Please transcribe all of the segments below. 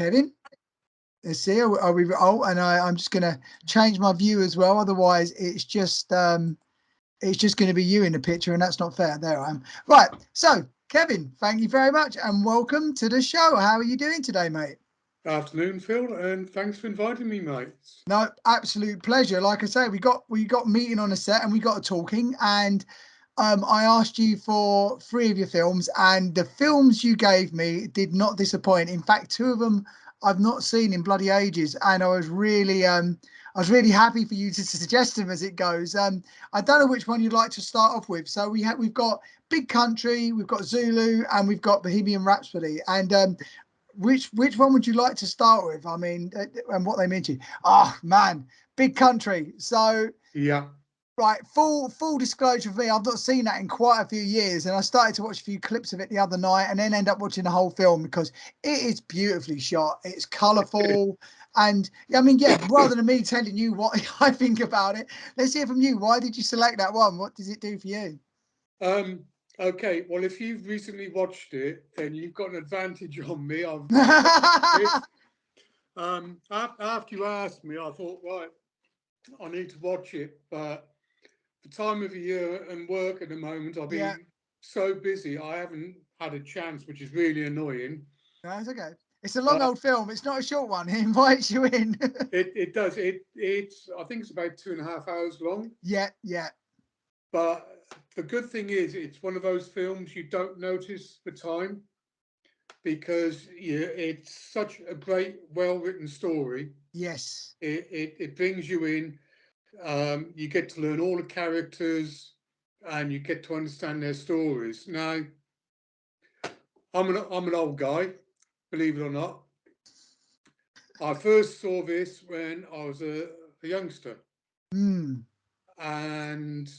Kevin. Let's see. Are we? Oh, and I'm just going to change my view as well. Otherwise, it's just going to be you in the picture, and that's not fair. There I am. Right. So, Kevin, thank you very much, and welcome to the show. How are you doing today, mate? Afternoon, Phil, and thanks for inviting me, mate. No, absolute pleasure. Like I say, we got meeting on a set, and we got talking, and I asked you for 3 of your films, and the films you gave me did not disappoint. In fact, 2 of them I've not seen in bloody ages, and I was really happy for you to suggest them as it goes. I don't know which one you'd like to start off with. So we've got Big Country, we've got Zulu, and we've got Bohemian Rhapsody. And which one would you like to start with? I mean, and what they mean to you? Oh man, Big Country. So Yeah. right, full disclosure for me, I've not seen that in quite a few years, and I started to watch a few clips of it the other night, and then end up watching the whole film because it is beautifully shot. It's colourful, and I mean, yeah. Rather than me telling you what I think about it, let's hear from you. Why did you select that one? What does it do for you? Okay. Well, if you've recently watched it, then you've got an advantage on me. I've watched it. After you asked me, I thought, right, I need to watch it, but the time of the year and work at the moment, I've Yeah, been so busy, I haven't had a chance, which is really annoying. no, it's okay. It's a long Uh, old film. It's not a short one. It invites you in. it does. It's I think it's about 2.5 hours long. Yeah, yeah. But the good thing is, it's one of those films you don't notice the time because it's such a great, well-written story. Yes. It brings you in. You get to learn all the characters, and you get to understand their stories. Now, I'm an old guy, believe it or not. I first saw this when I was a youngster, Mm. and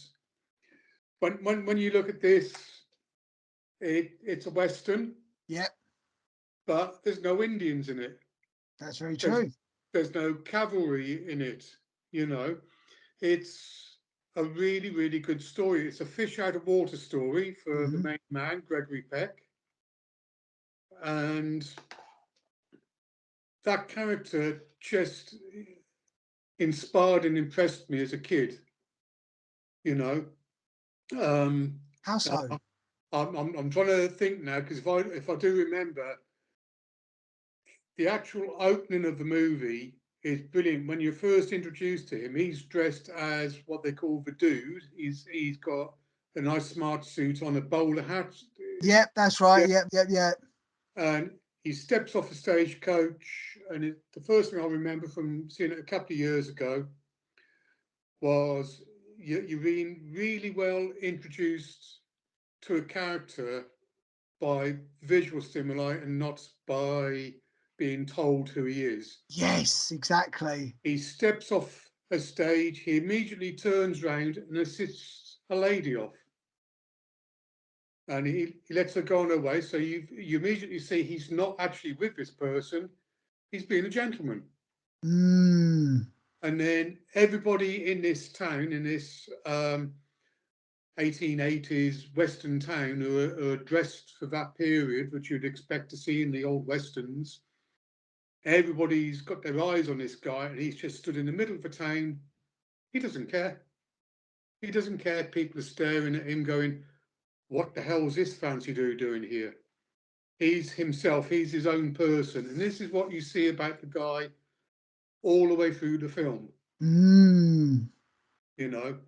when you look at this, it's a western, Yeah, but there's no Indians in it. that's very There's true. there's no cavalry in it. You know, it's a really, really good story. It's a fish out of water story for the Hmm. main man, Gregory Peck. And that character just inspired and impressed me as a kid, you know. Um, How so? I'm trying to think now because if I do remember, the actual opening of the movie is brilliant. When you're first introduced to him, he's dressed as what they call the dude. He's got a nice smart suit on, a bowler hat. Yep, that's right. Yeah, Yep, yep, yep. and he steps off the stagecoach, and the first thing I remember from seeing it a couple of years ago was you've been really well introduced to a character by visual stimuli and not by being told who he is. Yes, exactly. He steps off a stage, he immediately turns round and assists a lady off. And he lets her go on her way. So you immediately see he's not actually with this person, he's being a gentleman. Mm. And then everybody in this town, in this 1880s Western town, who are dressed for that period, which you'd expect to see in the old Westerns, everybody's got their eyes on this guy, and he's just stood in the middle of the town. He doesn't care. He doesn't care. People are staring at him, going, "What the hell is this fancy dude doing here?" He's himself. He's his own person, and this is what you see about the guy all the way through the film. Mm. You know,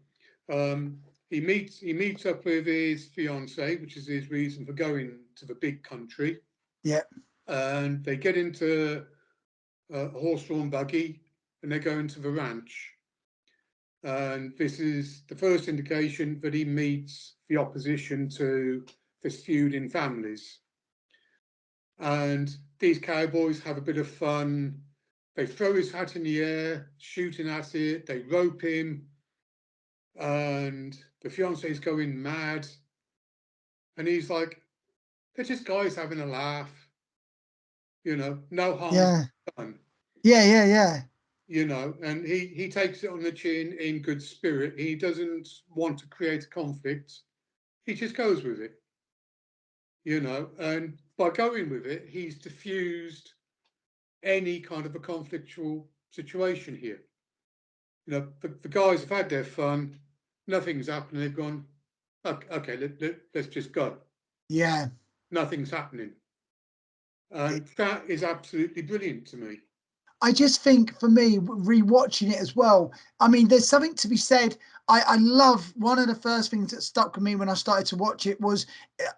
he meets up with his fiancee, which is his reason for going to the big country, Yep. and they get into a horse-drawn buggy, and they go into the ranch. And this is the first indication that he meets the opposition to this feud in families. And these cowboys have a bit of fun. They throw his hat in the air, shooting at it. They rope him, and the fiance is going mad. And he's like, "They're just guys having a laugh, no harm's Yeah. done." Yeah, yeah, yeah. And he takes it on the chin in good spirit. He doesn't want to create a conflict. He just goes with it, and by going with it, he's diffused any kind of a conflictual situation here. You know, the guys have had their fun, nothing's happened, they've gone, okay, let's just go. Yeah. Nothing's happening. And that is absolutely brilliant to me. I just think for me, rewatching it as well, I mean, there's something to be said. I love one of the first things that stuck with me when I started to watch it was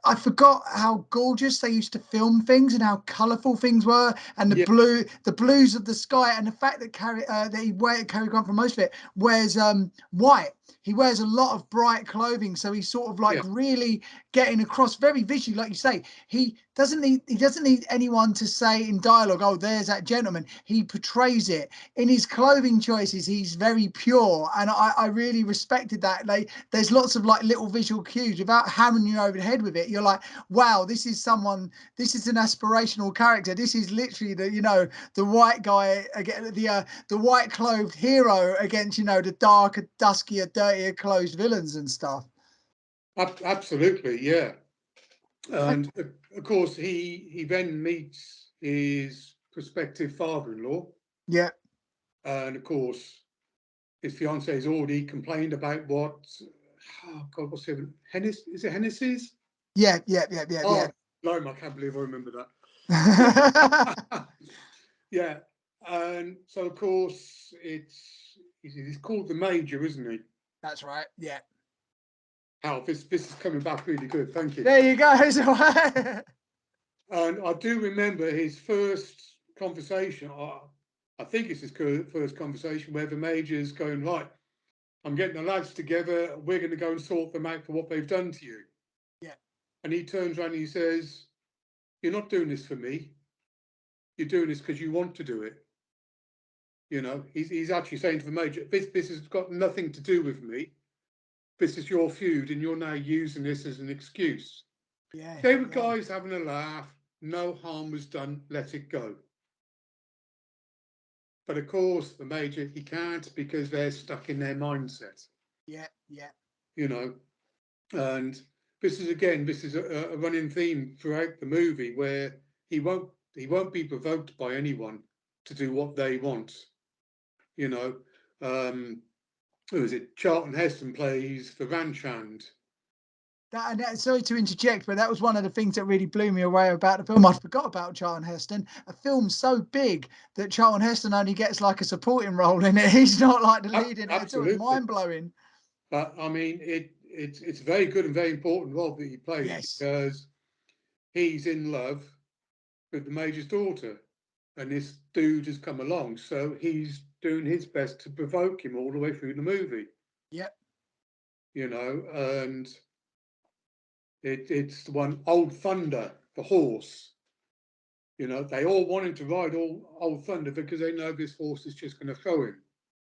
I forgot how gorgeous they used to film things and how colourful things were, and Yeah, the blues of the sky, and the fact that Cary Grant for most of it wears white. He wears a lot of bright clothing, so he's sort of like yeah, really getting across very visually, like you say. He doesn't need anyone to say in dialogue, "Oh, there's that gentleman." He portrays it in his clothing choices. He's very pure, and I really respected that. Like, there's lots of like little visual cues without hammering you over the head with it. You're like, wow, this is someone. This is an aspirational character. This is literally the white guy again, the white clothed hero against the darker, duskier, dirtier clothed villains and stuff. absolutely, yeah. I, And of course, he then meets his prospective father-in-law, yeah, and of course, his fiance has already complained about what. Oh God, what's it? Is it Hennessy's? yeah, yeah, yeah, yeah, Oh, yeah. no, I can't believe I remember that. Yeah, yeah. And so of course he's called the Major, isn't he? That's right. Yeah. Hal, this is coming back really good. Thank you. There you go. And I do remember his first conversation. I think it's his first conversation where the Major's going, right, I'm getting the lads together. We're going to go and sort them out for what they've done to you. Yeah. And he turns around and he says, "You're not doing this for me. You're doing this because you want to do it." You know, he's actually saying to the Major, this has got nothing to do with me. This is your feud, and you're now using this as an excuse. Yeah. They were Yeah. guys having a laugh. No harm was done. Let it go. But of course, the Major, he can't because they're stuck in their mindset. Yeah. Yeah. You know, and this is a running theme throughout the movie where he won't be provoked by anyone to do what they want. You know, who is it? Charlton Heston plays the ranch hand. Sorry to interject, but that was one of the things that really blew me away about the film. I forgot about Charlton Heston. A film so big that Charlton Heston only gets like a supporting role in it. He's not like the lead in it at all. It's Absolutely, mind blowing. but I mean, it's a very good and very important role that he plays Yes. because he's in love with the Major's daughter, and this dude has come along, so he's doing his best to provoke him all the way through the movie. Yep. You know, and it's the one Old Thunder, the horse. You know, they all want him to ride Old Thunder because they know this horse is just going to throw him.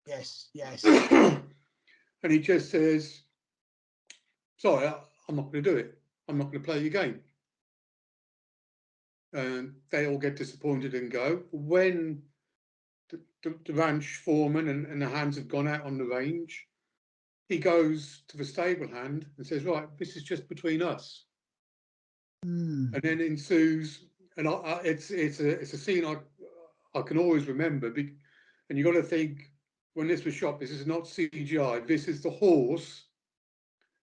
Yes. Yes. And he just says, "Sorry, I'm not going to do it. I'm not going to play your game." And they all get disappointed and go. When the ranch foreman and the hands have gone out on the range, he goes to the stable hand and says, "Right, this is just between us." Mm. And then ensues, and it's a scene I can always remember. And you got to think, when this was shot, this is not CGI. This is the horse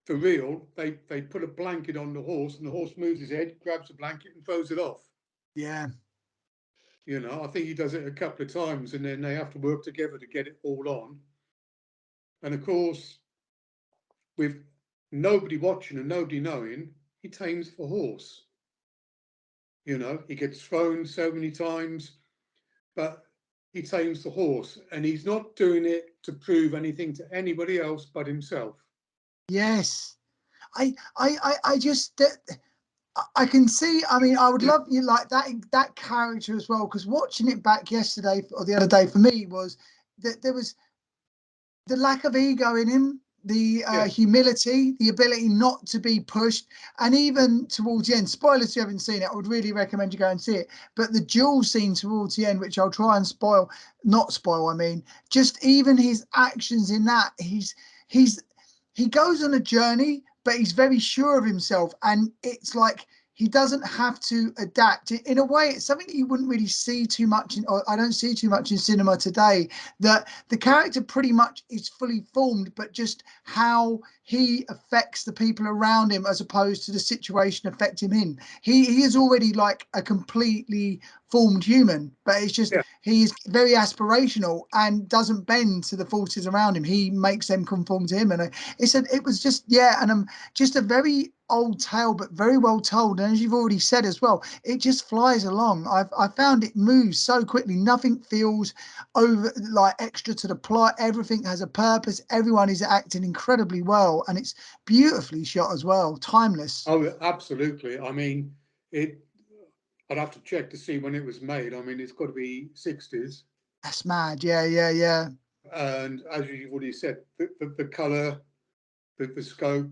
for real. They put a blanket on the horse, and the horse moves his head, grabs the blanket, and throws it off. Yeah. You know, I think he does it a couple of times, and then they have to work together to get it all on. And of course, with nobody watching and nobody knowing, he tames the horse. You know, he gets thrown so many times, but he tames the horse, and he's not doing it to prove anything to anybody else but himself. Yes. I just I can see. I mean, I would love you like that character as well. Because watching it back yesterday or the other day for me was that there was the lack of ego in him, the Yeah, humility, the ability not to be pushed, and even towards the end. Spoilers if you haven't seen it, I would really recommend you go and see it. But the duel scene towards the end, which I'll try and not spoil. I mean, just even his actions in that, he's he goes on a journey, but he's very sure of himself, and it's like he doesn't have to adapt. In a way, it's something that you wouldn't really see too much in, or I don't see too much in cinema today, that the character pretty much is fully formed, but just how he affects the people around him as opposed to the situation affecting him. He is already like a completely formed human, but it's just Yeah. he's very aspirational and doesn't bend to the forces around him. He makes them conform to him, and it was just, yeah, and just a very old tale, but very well told. And as you've already said as well, it just flies along. I found it moves so quickly. Nothing feels over like extra to the plot. Everything has a purpose. Everyone is acting incredibly well, and it's beautifully shot as well. Timeless. Oh, absolutely. I mean, it. I'd have to check to see when it was made. I mean, it's got to be 60s. That's mad. Yeah, yeah, yeah. And as you've already said, the colour, the scope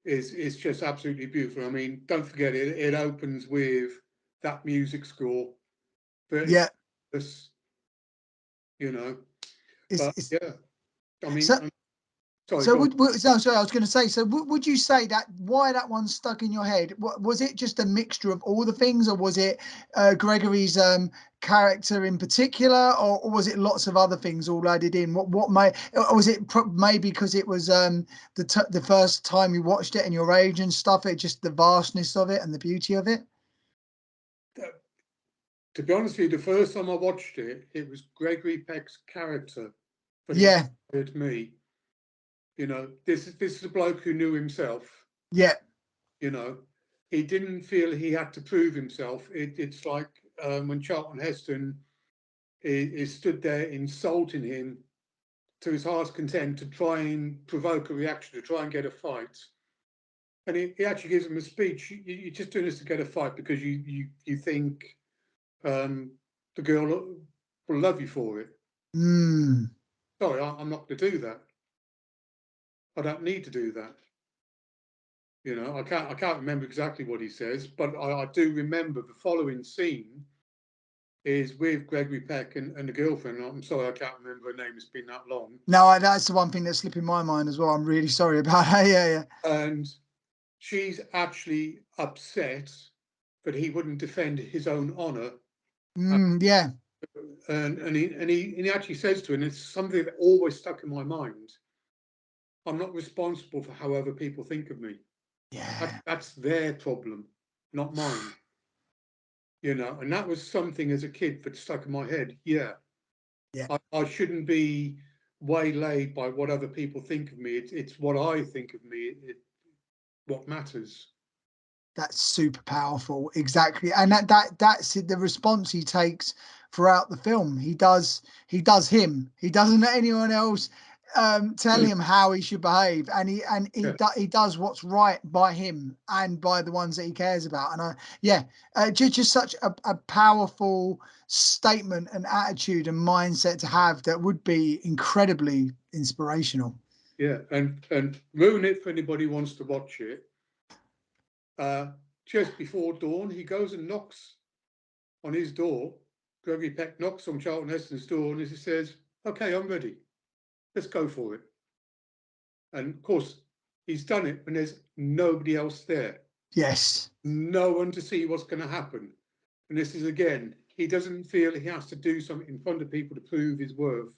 is just absolutely beautiful. I mean, don't forget it opens with that music score. Very Yeah. famous, you know. It's, But it's yeah, I mean, so. I'm sorry, So go on. no, sorry, I was going to say. So would you say that why that one stuck in your head? Was it just a mixture of all the things, or was it Gregory's character in particular, or was it lots of other things all added in? What may, or was it maybe because it was the first time you watched it and your age and stuff? It just the vastness of it and the beauty of it. To be honest with you, the first time I watched it, it was Gregory Peck's character that Yeah, inspired me. You know, this is a bloke who knew himself. yeah, You know, he didn't feel he had to prove himself. It's like when Charlton Heston is stood there insulting him to his heart's content to try and provoke a reaction, to try and get a fight. And he actually gives him a speech. You're just doing this to get a fight because you think the girl will love you for it. mm, Sorry, I'm not going to do that. I don't need to do that. You know, I can't remember exactly what he says, but I do remember the following scene is with Gregory Peck and the girlfriend. I'm sorry, I can't remember her name. It's been that long. no, that's the one thing that's slipping my mind as well. I'm really sorry about that. Yeah, yeah. And she's actually upset that he wouldn't defend his own honour. Yeah. And he actually says to her, and it's something that always stuck in my mind. I'm not responsible for how other people think of me. Yeah. That's their problem, not mine. You know, and that was something as a kid that stuck in my head. Yeah, Yeah. I shouldn't be waylaid by what other people think of me. It's what I think of me. What matters. That's super powerful. Exactly. And that's the response he takes throughout the film. He does him. He doesn't let anyone else tell him how he should behave. And Yeah, he does what's right by him and by the ones that he cares about. And just such a powerful statement and attitude and mindset to have that would be incredibly inspirational. yeah, and ruin it for anybody who wants to watch it. Uh, just before dawn, he goes and knocks on his door. Gregory Peck knocks on Charlton Heston's door, and he says, "Okay, I'm ready. Let's go for it." And of course, he's done it when there's nobody else there, Yes. no one to see what's going to happen. And this is again, he doesn't feel he has to do something in front of people to prove his worth.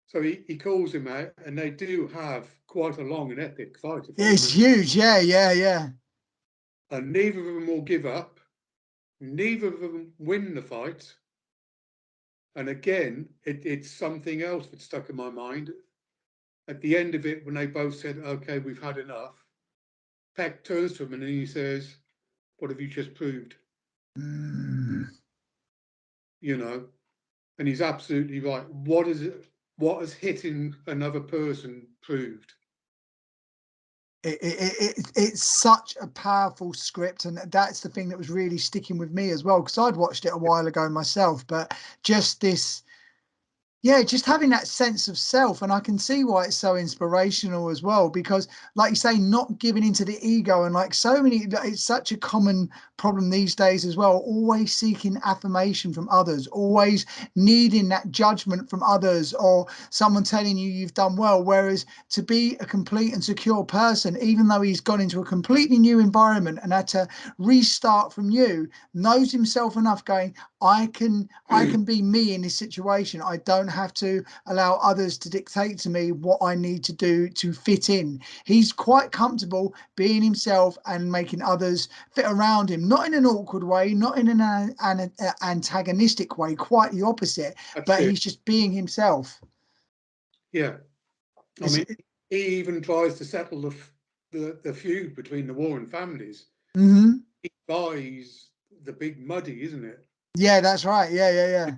So he calls him out, and they do have quite a long and epic fight, if I It's remember. huge. Yeah, yeah, yeah. And neither of them will give up. Neither of them win the fight. And again, it's something else that stuck in my mind. At the end of it, when they both said, "Okay, we've had enough," Peck turns to him and he says, "What have you just proved?" Mm. You know, and he's absolutely right. What is it? What has hitting another person proved? It's such a powerful script, and that's the thing that was really sticking with me as well, because I'd watched it a while ago myself, but just this Yeah, just having that sense of self. And I can see why it's so inspirational as well, because like you say, not giving into the ego, and like so many, it's such a common problem these days as well, always seeking affirmation from others, always needing that judgment from others or someone telling you you've done well. Whereas to be a complete and secure person, even though he's gone into a completely new environment and had to restart from you, knows himself enough going, I can be me in this situation. I don't have to allow others to dictate to me what I need to do to fit in. He's quite comfortable being himself and making others fit around him, not in an awkward way, not in an antagonistic way, quite the opposite, That's but it. he's just being himself. Yeah. I It's, mean, he even tries to settle the feud between the warring families. mhm. He buys the big muddy, isn't it? Yeah, that's right. Yeah, yeah, yeah.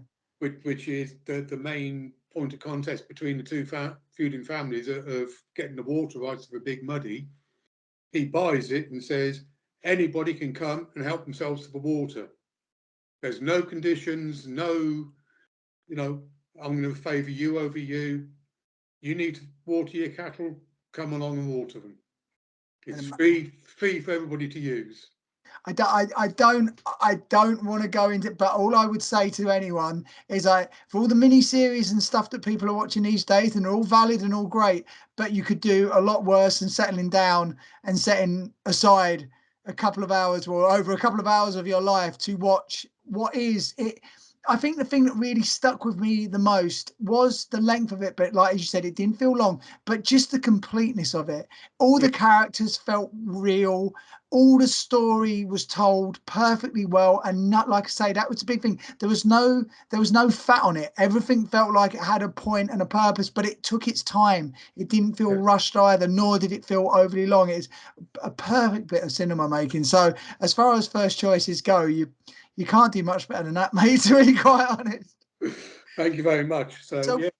Which is the main point of contest between the two feuding families of getting the water rights of a big muddy. He buys it and says anybody can come and help themselves to the water. There's no conditions, no, I'm going to favour you over you. You need to water your cattle, come along and water them. It's And free for everybody to use. I don't want to go into, but all I would say to anyone is, for all the mini series and stuff that people are watching these days, and they're all valid and all great, but you could do a lot worse than settling down and setting aside a couple of hours or over a couple of hours of your life to watch what is it. I think the thing that really stuck with me the most was the length of it, but like as you said, it didn't feel long, but just the completeness of it. All Yeah, the characters felt real, all the story was told perfectly well, and not, like I say, that was a big thing. There was no fat on it. Everything felt like it had a point and a purpose, but it took its time. It didn't feel yeah. rushed either, nor did it feel overly long. It's a perfect bit of cinema making. So as far as first choices go, you can't do much better than that, mate, to be quite honest. Thank you very much. So So yeah,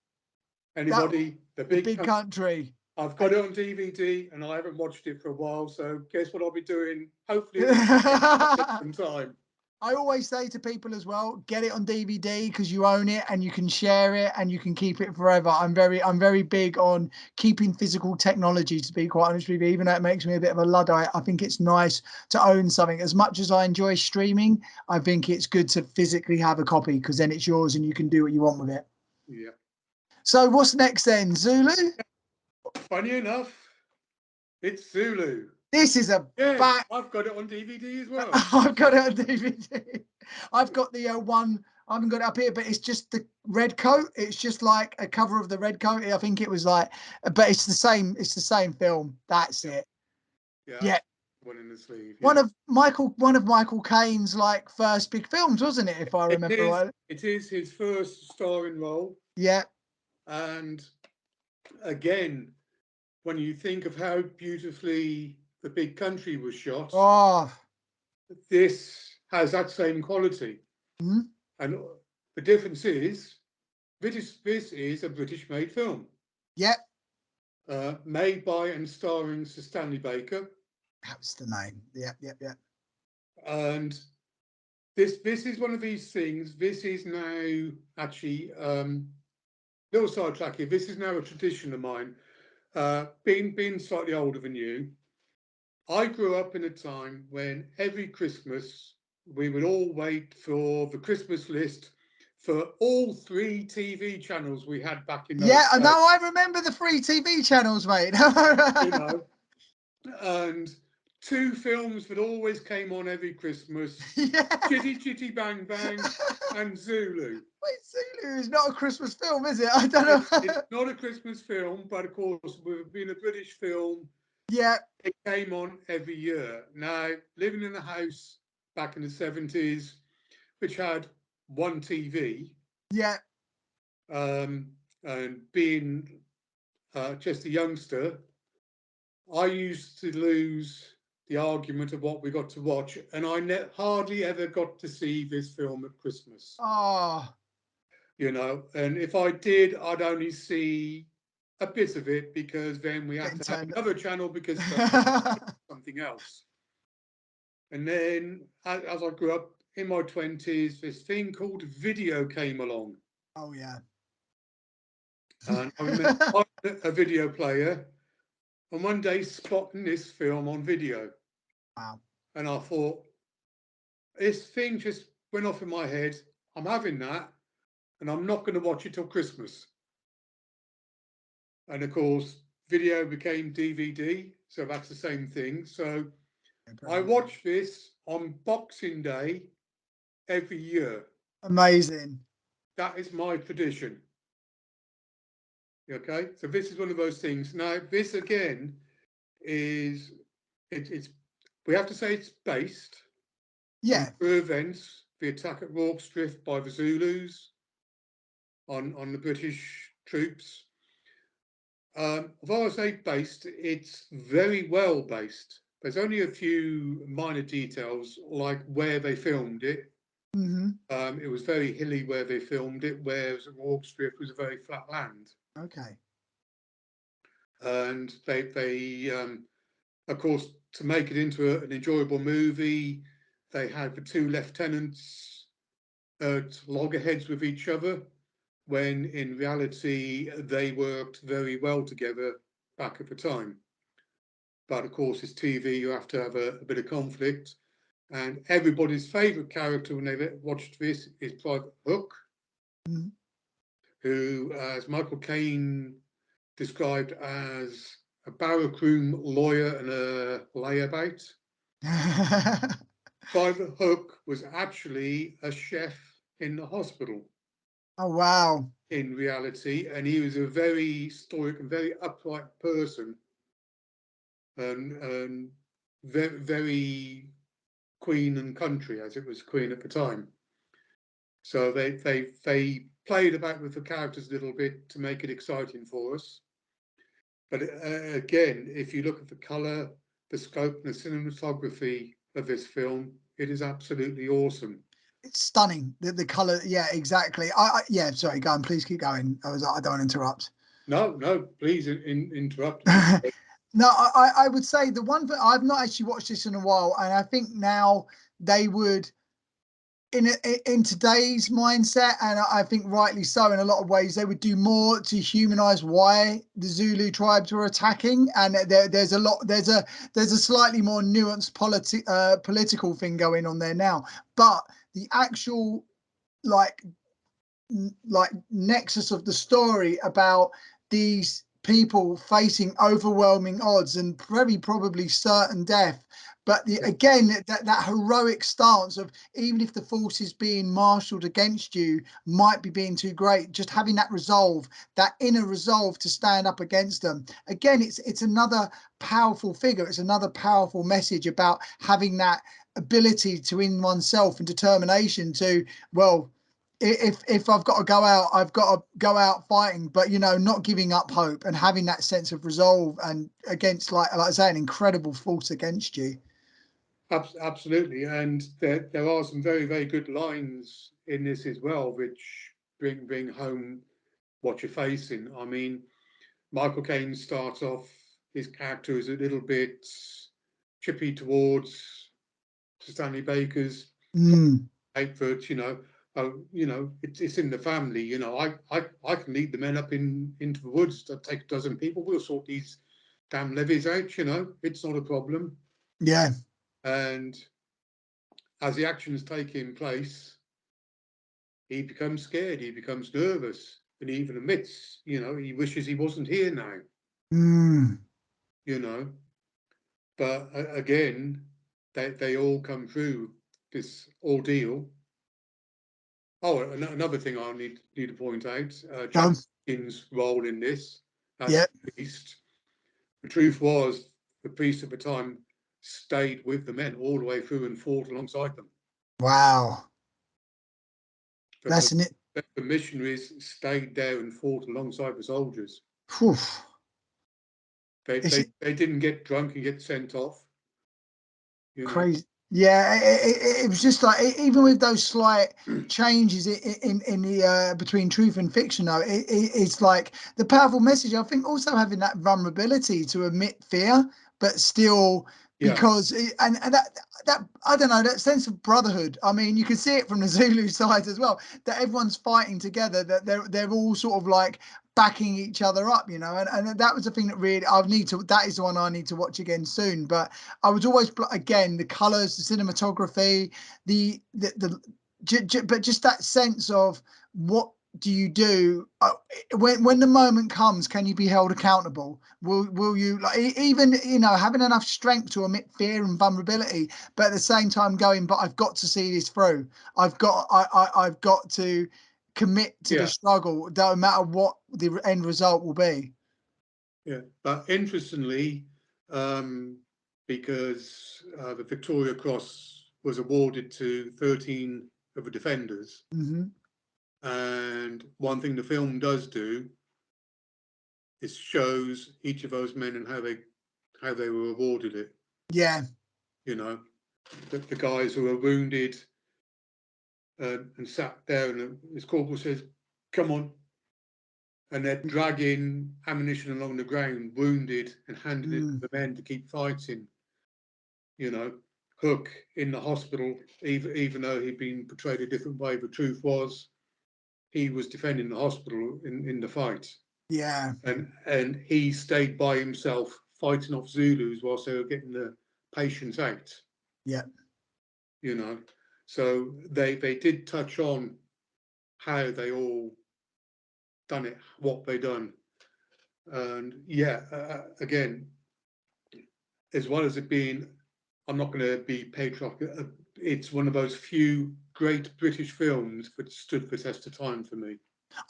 that anybody, the the big big country. I've got it on DVD and I haven't watched it for a while. So guess what I'll be doing? Hopefully this weekend, get some time. I always say to people as well, get it on DVD because you own it and you can share it and you can keep it forever. I'm very big on keeping physical technology, to be quite honest with you, even though it makes me a bit of a Luddite. I think it's nice to own something. As much as I enjoy streaming, I think it's good to physically have a copy because then it's yours and you can do what you want with it. Yeah. So what's next then? Zulu? Funny enough, it's Zulu. This is a Yes, back. I've got it on DVD as well. I've got it on DVD. I've got the one. I haven't got it up here, but it's just the red coat. It's just like a cover of the red coat. I think it was like, but it's the same. It's the same film. That's Yeah, it. yeah, Yeah, one in the sleeve. one Yeah, of Michael Caine's like first big films, wasn't it? If I it remember is. right. It is his first starring role, Yeah. and again, when you think of how beautifully The Big Country was shot, Oh. this has that same quality. Mhm. And the difference is, this is a British-made film, Yeah. made by and starring Sir Stanley Baker, That was the name. Yeah. Yeah. Yeah. and this is one of these things. This is now actually little sidetrack here. This is now a tradition of mine. Being slightly older than you, I grew up in a time when every Christmas we would all wait for the Christmas list for all three TV channels we had back in those Yeah. I days. know. I remember the free TV channels, mate. You know, and two films that always came on every Christmas: Yeah. Chitty Chitty Bang Bang and Zulu. Wait, Zulu is not a Christmas film, is it? I don't It's know. not a Christmas film, but of course, with being a British film, Yeah. it came on every year. Now, living in a house back in the 70s, which had one TV, Yeah. and being just a youngster, I used to lose the argument of what we got to watch, and I hardly ever got to see this film at Christmas. Oh, And if I did, I'd only see a bit of it because then we had getting to have turned. another channel because something else. And then as I grew up in my 20s, this thing called video came along. Oh yeah. And I remember buying a video player and one day spotting this film on video. Wow. And I thought, this thing just went off in my head. I'm having that and I'm not going to watch it till Christmas. And of course, video became DVD. So that's the same thing. So I watch this on Boxing Day every year. Amazing. That is my tradition. Okay, so this is one of those things. Now, this again is it's we have to say it's based on Yeah. true events. The attack at Rorke's Drift by the Zulus on the British troops. Although I say based, it's very well based. There's only a few minor details, like where they filmed it. Mm-hmm. It was very hilly where they filmed it, whereas Rorke's Drift was a very flat land. Okay. And they of course, to make it into an enjoyable movie, they had the two lieutenants at loggerheads with each other, when in reality they worked very well together back at the time. But of course, it's TV, you have to have a bit of conflict. And everybody's favourite character when they watched this is Private Hook, Mm-hmm. who, as Michael Caine described as a barrackroom lawyer and a layabout. Private Hook was actually a chef in the hospital Oh, wow. in reality, and he was a very stoic and very upright person, and very, very queen and country, as it was queen at the time. So they played about with the characters a little bit to make it exciting for us. But again, if you look at the colour, the scope, and the cinematography of this film, it is absolutely awesome. It's stunning. The color. Yeah, exactly. Yeah, sorry, go on. Please keep going. I don't want to interrupt. No, please interrupt. No, I would say the one that I've not actually watched this in a while, and I think now they would in today's mindset, and I think rightly so in a lot of ways, they would do more to humanize why the Zulu tribes were attacking. And there's a slightly more nuanced political thing going on there now. But the actual like nexus of the story about these people facing overwhelming odds and very probably certain death, but again that heroic stance of, even if the forces being marshaled against you might be being too great, just having that resolve, that inner resolve to stand up against them. Again, it's another powerful figure. It's another powerful message about having that ability to in oneself and determination to, well, if I've got to go out, I've got to go out fighting, but not giving up hope and having that sense of resolve, and against, like I say, an incredible force against you. Absolutely, and there are some very, very good lines in this as well, which bring home what you're facing. I mean, Michael Caine starts off his character as a little bit chippy towards Stanley Baker's that, it's in the family. I can lead the men up into the woods. I'll take a dozen people. We'll sort these damn levies out. It's not a problem. Yeah. And as the action's taking place, he becomes scared. He becomes nervous, and he even admits, he wishes he wasn't here now. But again, they all come through this ordeal. Oh, another thing I need to point out, Jack Hopkins' role in this as the priest. The truth was, the priest at the time stayed with the men all the way through and fought alongside them. Wow. That's the missionaries stayed there and fought alongside the soldiers. They didn't get drunk and get sent off. Crazy. Yeah, it was just like, even with those slight changes in the between truth and fiction, though, it's like the powerful message. I think also having that vulnerability to admit fear, but still, because and that I don't know, that sense of brotherhood. I mean, you can see it from the Zulu side as well, that everyone's fighting together, that they're all sort of like backing each other up, you know, and that was the thing that really that is the one I need to watch again soon. But I was always, again, the colors, the cinematography, but just that sense of what do you do when the moment comes? Can you be held accountable? Will you, like, even, you know, having enough strength to admit fear and vulnerability, but at the same time going, but I've got to see this through. I've got to commit to the Yeah, struggle, no matter what the end result will be. yeah. But interestingly, because the Victoria Cross was awarded to 13 of the defenders, and one thing the film does do is shows each of those men and how they were awarded it. Yeah, You know, the guys who were wounded and sat there, and his corporal says, "Come on," and they're dragging ammunition along the ground, wounded, and handing it to the men to keep fighting. You know, Hook in the hospital, even though he'd been portrayed a different way, the truth was he was defending the hospital in the fight. yeah, And he stayed by himself fighting off Zulus whilst they were getting the patients out. yeah. You know, so they did touch on how they all done it, what they done, and yeah, again, as well as it being, I'm not going to be patriotic. It's one of those few great British films that stood the test of time for me.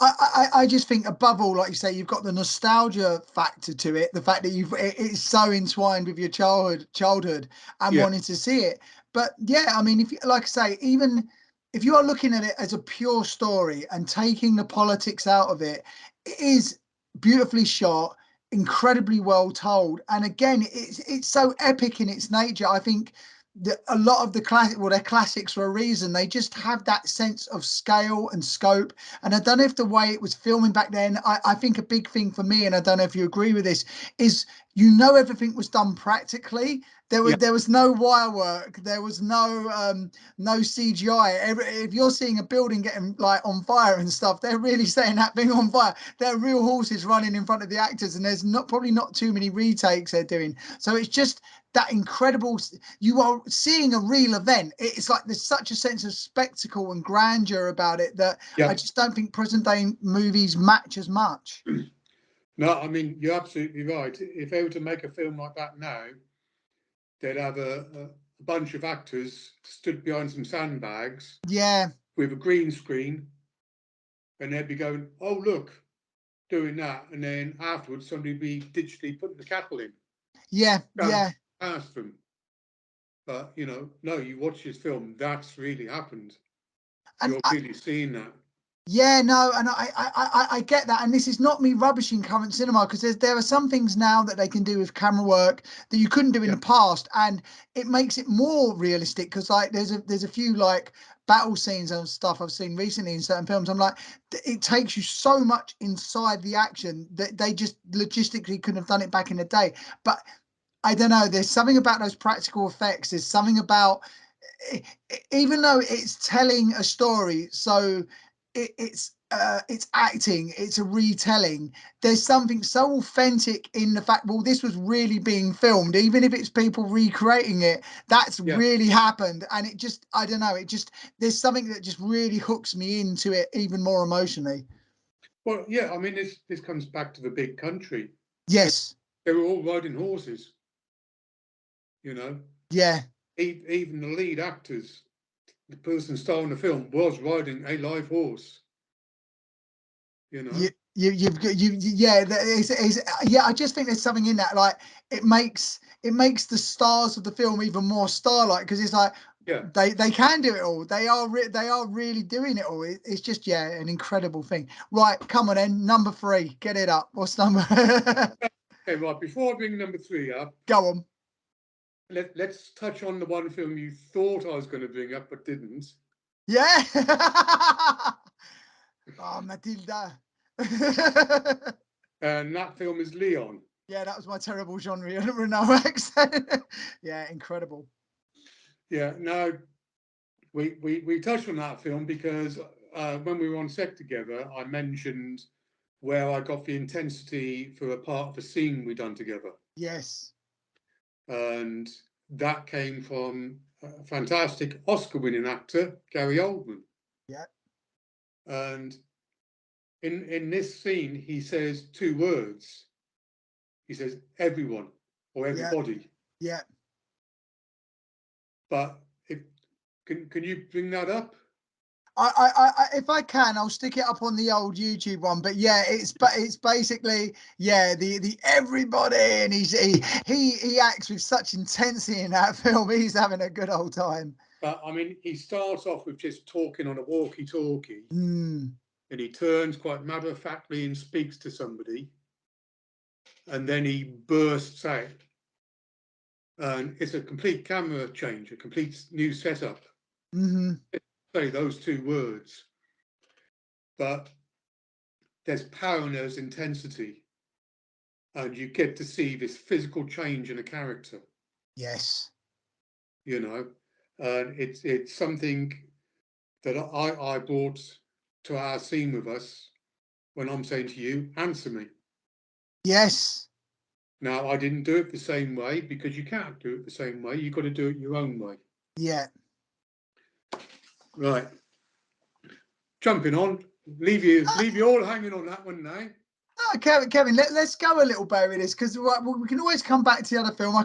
I just think, above all, like you say, you've got the nostalgia factor to it, the fact that it's so entwined with your childhood and Yeah, wanting to see it. But yeah, I mean, if you, like I say, even if you are looking at it as a pure story and taking the politics out of it, it is beautifully shot, incredibly well told, and again, it's so epic in its nature. I think a lot of the classic, well, they're classics for a reason. They just have that sense of scale and scope. And I don't know if the way it was filming back then, I think a big thing for me, and I don't know if you agree with this, is, you know, everything was done practically. yeah, There was no wire work. There was no CGI. If you're seeing a building getting like on fire and stuff, they're really setting that thing on fire. They're real horses running in front of the actors, and there's probably not too many retakes they're doing. So it's just that incredible, you are seeing a real event. It's like there's such a sense of spectacle and grandeur about it that I yeah. just don't think present day movies match as much. No, I mean, you're absolutely right. If they were to make a film like that now, they'd have a bunch of actors stood behind some sandbags Yeah, with a green screen, and they'd be going, "Oh, look," doing that, and then afterwards somebody would be digitally putting the cattle in, yeah, going yeah. past them. But you know, no, you watch this film, that's really happened. And You're really seeing that. yeah, no, and I get that, and this is not me rubbishing current cinema, because there are some things now that they can do with camera work that you couldn't do in Yeah, the past, and it makes it more realistic. Because like there's a few like battle scenes and stuff I've seen recently in certain films. I'm like, it takes you so much inside the action that they just logistically couldn't have done it back in the day. But I don't know. There's something about those practical effects. There's something about, even though it's telling a story, so it's acting, it's a retelling. There's something so authentic in the fact, well, this was really being filmed, even if it's people recreating it. That's yeah. really happened, and it just, I don't know. It just, there's something that just really hooks me into it even more emotionally. Well, yeah. I mean, this comes back to the big country. Yes. They were all riding horses. You know, Yeah. even the lead actors, the person starring the film, was riding a live horse. You you know, you've got yeah, yeah, I just think there's something in that, like, it makes the stars of the film even more star-like, because it's like yeah. they can do it all. They are really doing it all. It's just, yeah, an incredible thing. Right, come on then, number 3, get it up. What's number? Okay, right. Before I bring number 3 up, Go on. let's touch on the one film you thought I was going to bring up but didn't. Yeah. Oh, Matilda. And that film is Leon. Yeah, that was my terrible genre Renault accent. Yeah, incredible. Yeah. Now we touched on that film because when we were on set together, I mentioned where I got the intensity for a part of a scene we done together. Yes. And that came from a fantastic Oscar-winning actor, Gary Oldman. Yeah. And in this scene, he says two words. He says everyone or Yeah. everybody. Yeah. But can you bring that up? If I can, I'll stick it up on the old YouTube one. But yeah, it's basically, yeah, the everybody, and he acts with such intensity in that film. He's having a good old time. But I mean, he starts off with just talking on a walkie-talkie, Mm. and he turns quite matter-of-factly and speaks to somebody, and then he bursts out, and it's a complete camera change, a complete new setup. Mm-hmm. Say those two words, but there's power and there's intensity, and you get to see this physical change in a character. Yes. You know, and it's something that I brought to our scene with us when I'm saying to you, answer me. Yes. Now, I didn't do it the same way because you can't do it the same way. You've got to do it your own way. Yeah. Right. Jumping on. Leave you all hanging on that one now. Oh, Kevin, let's go a little bit with this, because we can always come back to the other film.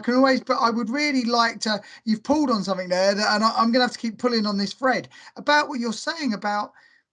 But I would really like to. You've pulled on something there, and I'm going to have to keep pulling on this thread about what you're saying about.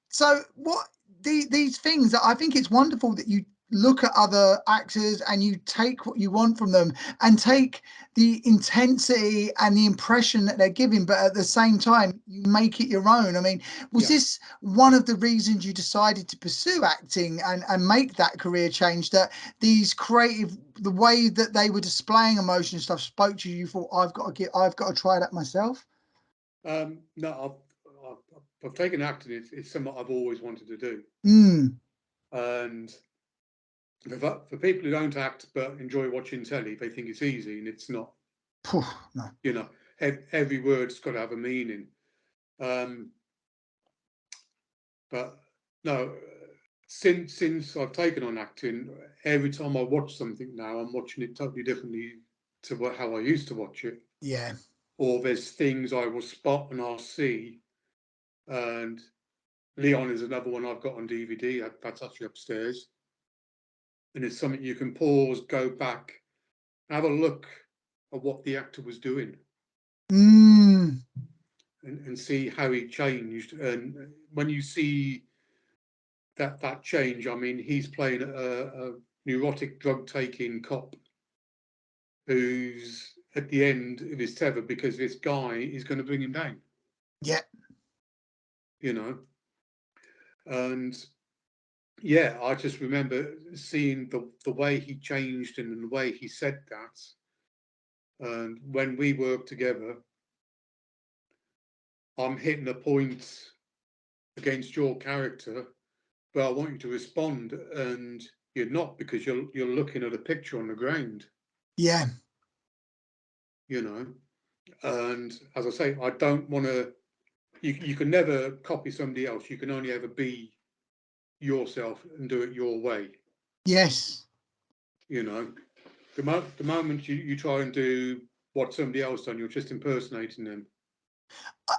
So what these things that I think it's wonderful that you look at other actors and you take what you want from them and take the intensity and the impression that they're giving, but at the same time you make it your own. I mean, was this one of the reasons you decided to pursue acting and make that career change, that these creative, the way that they were displaying emotion and stuff spoke to you? You thought, I've got to try that myself? No, I've taken acting. It's something I've always wanted to do. Mm. And for people who don't act but enjoy watching telly, they think it's easy, and it's not. No. You know, every word's got to have a meaning. But no, since I've taken on acting, every time I watch something now, I'm watching it totally differently to how I used to watch it. Yeah. Or there's things I will spot and I'll see. And Leon is another one I've got on DVD. That's actually upstairs. And it's something you can pause, go back, have a look at what the actor was doing. Mm. And see how he changed. And when you see that change, I mean, he's playing a neurotic drug-taking cop who's at the end of his tether because this guy is going to bring him down. Yeah. You know, and yeah, I just remember seeing the way he changed and the way he said that. And when we work together, I'm hitting a point against your character, but I want you to respond, and you're not, because you're looking at a picture on the ground. Yeah. You know, and as I say, I don't want to. You can never copy somebody else. You can only ever be yourself and do it your way. Yes. You know, the moment you try and do what somebody else done, you're just impersonating them.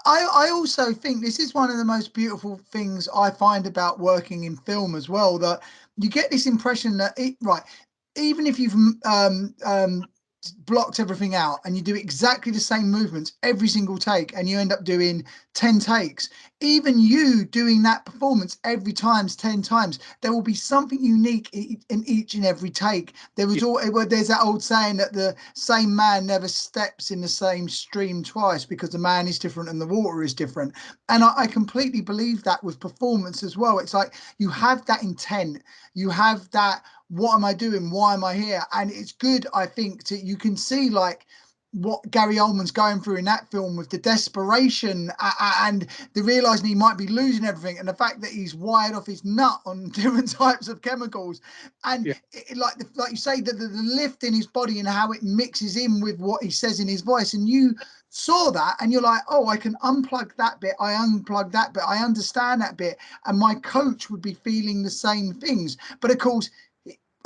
I also think this is one of the most beautiful things I find about working in film as well, that you get this impression that even if you've blocked everything out and you do exactly the same movements every single take and you end up doing 10 takes, even you doing that performance every times 10 times, there will be something unique in each and every take. There's that old saying that the same man never steps in the same stream twice, because the man is different and the water is different. And I completely believe that with performance as well. It's like you have that intent, you have that, what am I doing? Why am I here? And it's good, I think, you can see, like, what Gary Oldman's going through in that film with the desperation and the realizing he might be losing everything, and the fact that he's wired off his nut on different types of chemicals, and Yeah. like you say, the lift in his body and how it mixes in with what he says in his voice, and you saw that and you're like, oh, I can unplug that bit, I unplug that bit, I understand that bit, and my coach would be feeling the same things. But of course,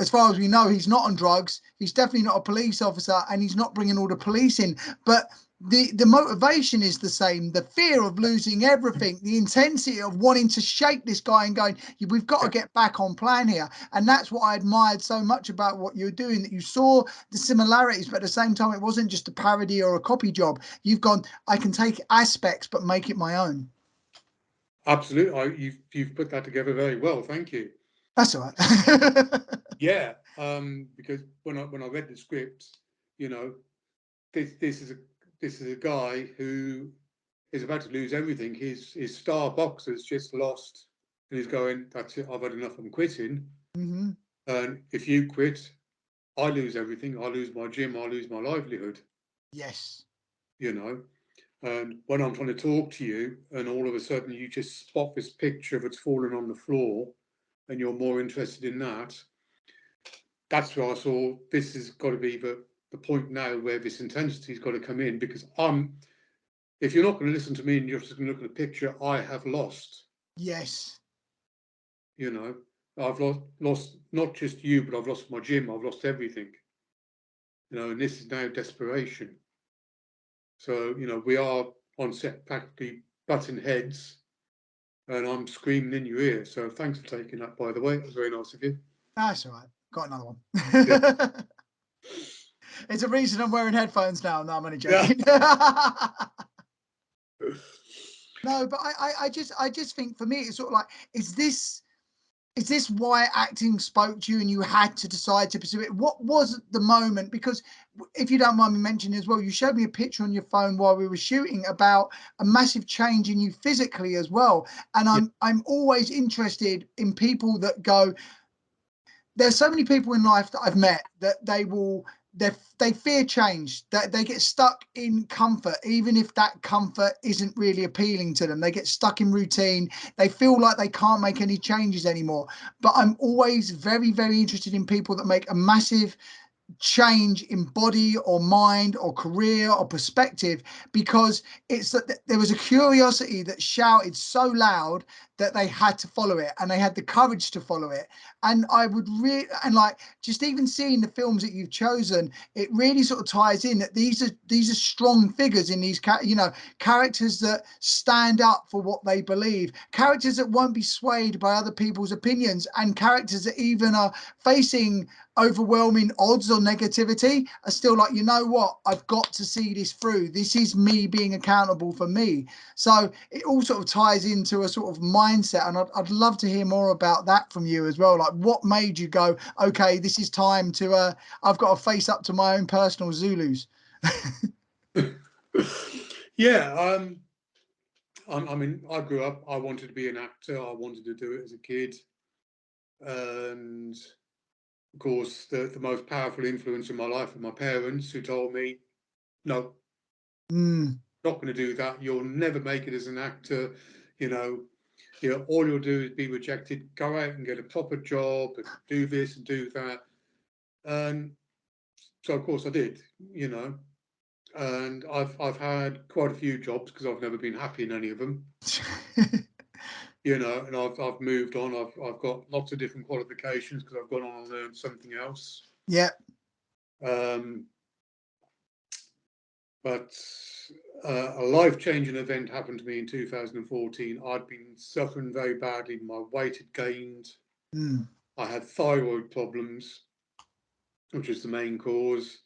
as far as we know, he's not on drugs. He's definitely not a police officer, and he's not bringing all the police in. But the motivation is the same. The fear of losing everything, the intensity of wanting to shake this guy and going, we've got to get back on plan here. And that's what I admired so much about what you're doing, that you saw the similarities, but at the same time, it wasn't just a parody or a copy job. You've gone, I can take aspects, but make it my own. Absolutely. You've put that together very well. Thank you. That's all right. Yeah. Because when I read the script, you know, this is a guy who is about to lose everything. His star boxer's just lost, and he's going, that's it, I've had enough, I'm quitting. Mm-hmm. And if you quit, I lose everything. I lose my gym, I lose my livelihood. Yes. You know. And when I'm trying to talk to you, and all of a sudden you just spot this picture that's fallen on the floor, and you're more interested in that, that's where I saw this has got to be the point now where this intensity's got to come in, because if you're not going to listen to me and you're just going to look at the picture, I have lost. Yes. You know, I've lost not just you, but I've lost my gym, I've lost everything. You know, and this is now desperation. So, you know, we are on set practically butting heads, and I'm screaming in your ear. So thanks for taking that, by the way. It was very nice of you. That's all right. Got another one. Yeah. It's a reason I'm wearing headphones now. No, I'm only Yeah. joking. No, but I just think for me, it's sort of like, is this why acting spoke to you and you had to decide to pursue it? What was the moment? Because if you don't mind me mentioning as well, you showed me a picture on your phone while we were shooting about a massive change in you physically as well. And I'm always interested in people that go, there's so many people in life that I've met that they fear change, that they get stuck in comfort, even if that comfort isn't really appealing to them. They get stuck in routine. They feel like they can't make any changes anymore. But I'm always very, very interested in people that make a massive change in body or mind or career or perspective, because it's that there was a curiosity that shouted so loud that they had to follow it, and they had the courage to follow it. And I would really, and like, just even seeing the films that you've chosen, it really sort of ties in that these are strong figures in these characters that stand up for what they believe, characters that won't be swayed by other people's opinions, and characters that even are facing overwhelming odds or negativity are still like, you know what, I've got to see this through. This is me being accountable for me. So it all sort of ties into a sort of mindset, and I'd love to hear more about that from you as well. Like, what made you go, okay, this is time to I've got to face up to my own personal Zulus? Yeah. I mean, I grew up, I wanted to be an actor, I wanted to do it as a kid. And of course, the most powerful influence in my life were my parents, who told me, no, not going to do that. You'll never make it as an actor. You know, all you'll do is be rejected. Go out and get a proper job and do this and do that. And so, of course, I did. You know, and I've had quite a few jobs because I've never been happy in any of them. You know, and I've moved on. I've got lots of different qualifications because I've gone on and learned something else. Yeah. But a life-changing event happened to me in 2014. I'd been suffering very badly. My weight had gained. I had thyroid problems, which was the main cause.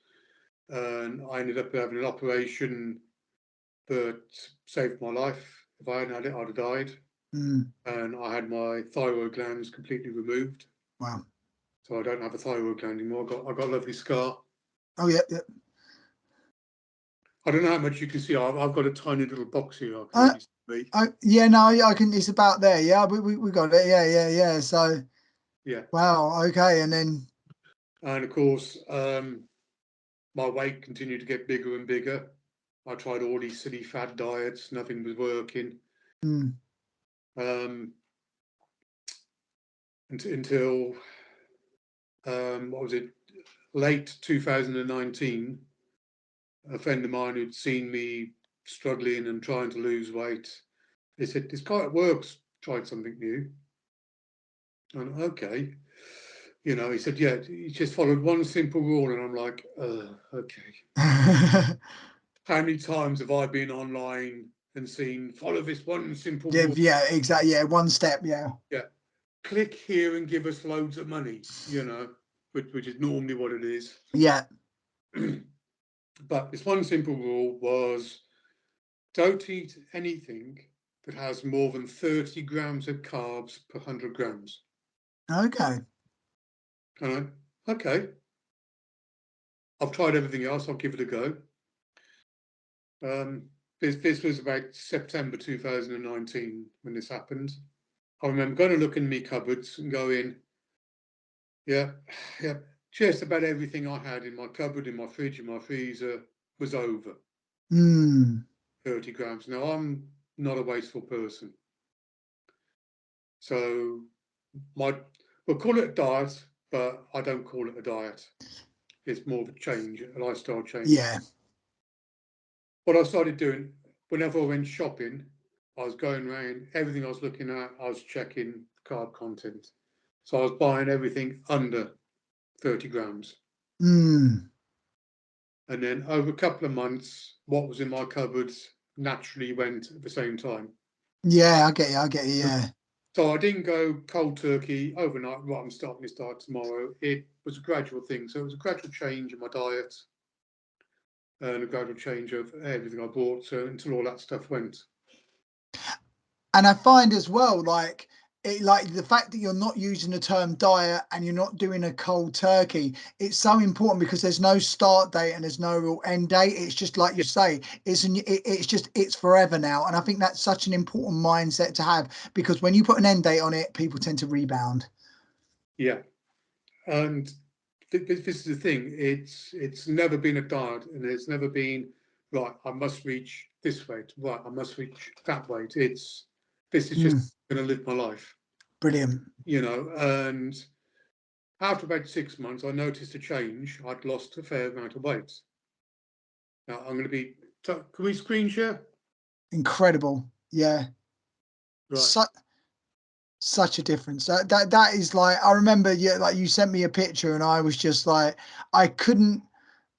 And I ended up having an operation that saved my life. If I hadn't had it, I'd have died. And I had my thyroid glands completely removed. Wow. So I don't have a thyroid gland anymore. I got a lovely scar. Oh, yeah, yeah. I don't know how much you can see. I've got a tiny little box here. I can only see. Yeah, no, I can. It's about there. Yeah, we got it. Yeah. So, yeah. Wow. Okay, and then. And of course, my weight continued to get bigger and bigger. I tried all these silly fad diets, nothing was working. Mm. Until what was it? Late 2019, a friend of mine who'd seen me struggling and trying to lose weight, he said, "This guy at work's tried something new." And okay, he said, "Yeah, he just followed one simple rule," and I'm like, okay. How many times have I been online and seen follow this one simple Yeah, rule? yeah, exactly. Yeah, one step. Yeah. Yeah, click here and give us loads of money. Which is normally what it is. Yeah. But this one simple rule was, don't eat anything that has more than 30 grams of carbs per 100 grams. Okay. And okay, I've tried everything else. I'll give it a go. This was about September 2019 when this happened. I remember going to look in my cupboards and going, yeah, just about everything I had in my cupboard, in my fridge, in my freezer was over 30 grams. Now, I'm not a wasteful person. So we'll call it a diet, but I don't call it a diet. It's more of a change, a lifestyle change. Yeah. What I started doing, whenever I went shopping, I was going around, everything I was looking at, I was checking carb content. So I was buying everything under 30 grams. Mm. And then over a couple of months, what was in my cupboards naturally went at the same time. Yeah, I get you. I get you. Yeah. So I didn't go cold turkey overnight, right, I'm starting this diet tomorrow. It was a gradual thing. So it was a gradual change in my diet and a gradual change of everything I bought, so until all that stuff went. And I find as well, like the fact that you're not using the term diet and you're not doing a cold turkey, it's so important because there's no start date and there's no real end date. It's just like you say, it's forever now. And I think that's such an important mindset to have, because when you put an end date on it, people tend to rebound. Yeah. And this is the thing, it's never been a diet, and it's never been, right, I must reach this weight, right, I must reach that weight. This is just going to live my life. Brilliant. And after about 6 months, I noticed a change. I'd lost a fair amount of weight. Now I'm going to be, can we screen share? Incredible. Yeah. Right. Such a difference. That is like, I remember, yeah, like you sent me a picture and I was just like, I couldn't,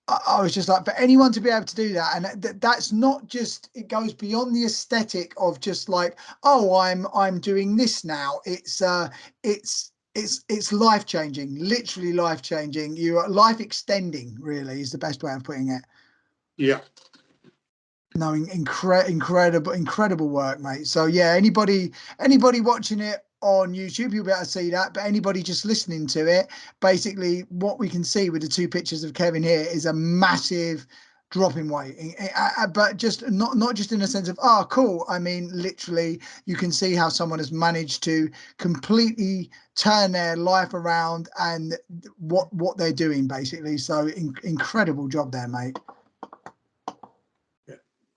I was just like, for anyone to be able to do that, and that's not just, it goes beyond the aesthetic of just like, oh, I'm doing this now. It's life changing, literally life changing. You are life extending, really, is the best way of putting it. Yeah. No, incredible work, mate. So yeah, anybody watching it on YouTube, you'll be able to see that. But anybody just listening to it, basically what we can see with the two pictures of Kevin here is a massive drop in weight. But just not just in a sense of, oh, cool. I mean, literally, you can see how someone has managed to completely turn their life around and what they're doing, basically. So incredible job there, mate.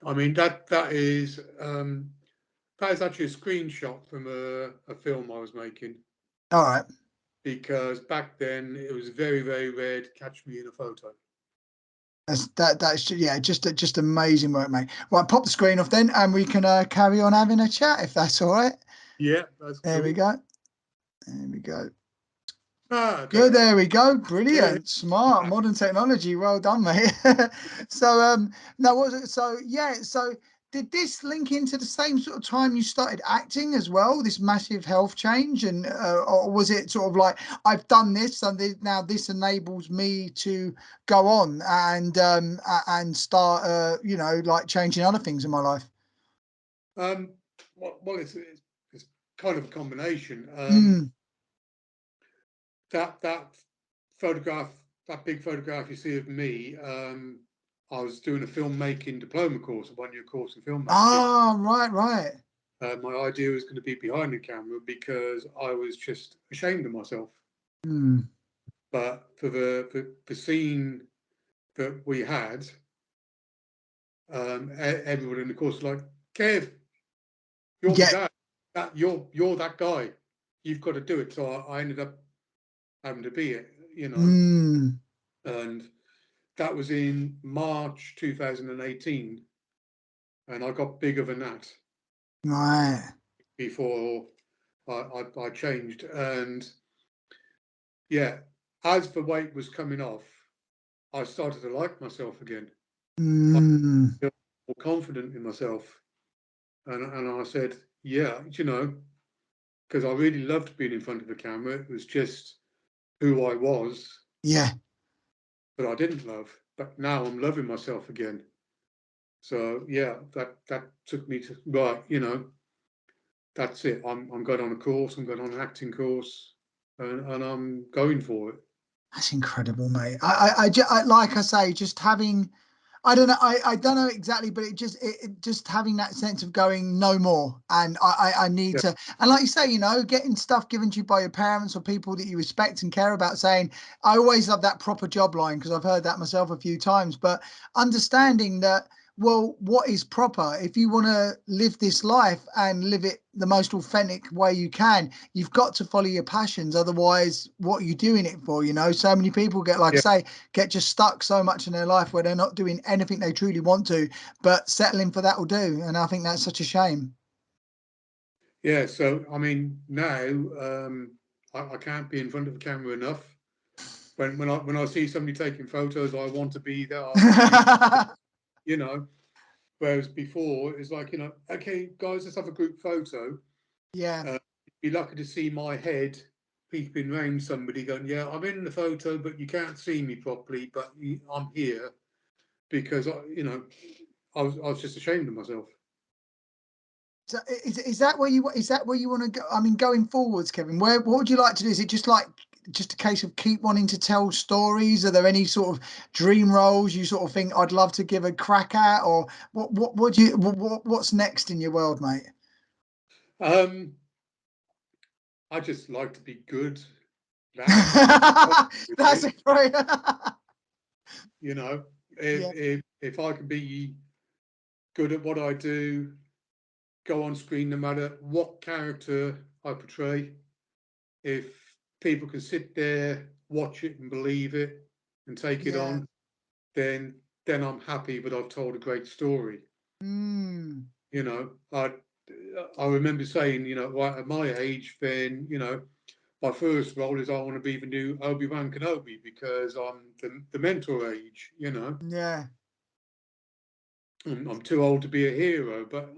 I mean, that is actually a screenshot from a film I was making. All right. Because back then it was very, very rare to catch me in a photo. That's yeah, just amazing work, mate. Right, pop the screen off then, and we can carry on having a chat if that's all right. Yeah, that's There cool. we go. There we go. Okay. Good, there we go. Yeah. Brilliant, smart, modern technology. Well done, mate. So now was it? So yeah, so did this link into the same sort of time you started acting as well? This massive health change, and or was it sort of like, I've done this, and now this enables me to go on and start like changing other things in my life? Well, it's kind of a combination. Mm. That photograph, that big photograph you see of me, I was doing a filmmaking diploma course, a 1-year course in filmmaking. Ah, right. My idea was going to be behind the camera because I was just ashamed of myself. Mm. But for seeing that we had, everybody in the course was like, Kev, you're the Yeah. guy. You're that guy. You've got to do it. So I ended up having to be it, Mm, and that was in March 2018, and I got bigger than that right. before I changed. And yeah, as the weight was coming off, I started to like myself again. I Mm, felt more confident in myself. And I said, yeah, because I really loved being in front of the camera. It was just who I was, yeah. but I didn't love. But now I'm loving myself again. So yeah, that took me to right, that's it. I'm going on a course. I'm going on an acting course, and I'm going for it. That's incredible, mate. Like I say, just having, I don't know, I don't know exactly, but it just having that sense of going no more, and I need Yeah, to, and like you say, getting stuff given to you by your parents or people that you respect and care about, saying, I always love that proper job line because I've heard that myself a few times, but understanding that, well, what is proper? If you want to live this life and live it the most authentic way you can, you've got to follow your passions. Otherwise, what are you doing it for? So many people get, like I yeah, say, get just stuck so much in their life where they're not doing anything they truly want to, but settling for that will do. And I think that's such a shame. yeah. So I mean, now I can't be in front of the camera enough. When I see somebody taking photos, I want to be there. I want to be, you know. Whereas before, it's like, okay, guys, let's have a group photo. Yeah. Uh, you'd be lucky to see my head peeping around somebody going, yeah, I'm in the photo, but you can't see me properly, but I'm here because, I was just ashamed of myself. So is that where you want to go? I mean, going forwards, Kevin, what would you like to do? Is it just a case of keep wanting to tell stories? Are there any sort of dream roles you sort of think I'd love to give a crack at, or what's next in your world, mate? Um, I just like to be good at acting. That's a great. You know, Yeah, if I can be good at what I do, go on screen no matter what character I portray, if people can sit there, watch it and believe it and take it yeah. on, then I'm happy that I've told a great story. Mm, You know, I remember saying, right at my age, then, my first role is I want to be the new Obi-Wan Kenobi because I'm the mentor age, yeah. I'm too old to be a hero, but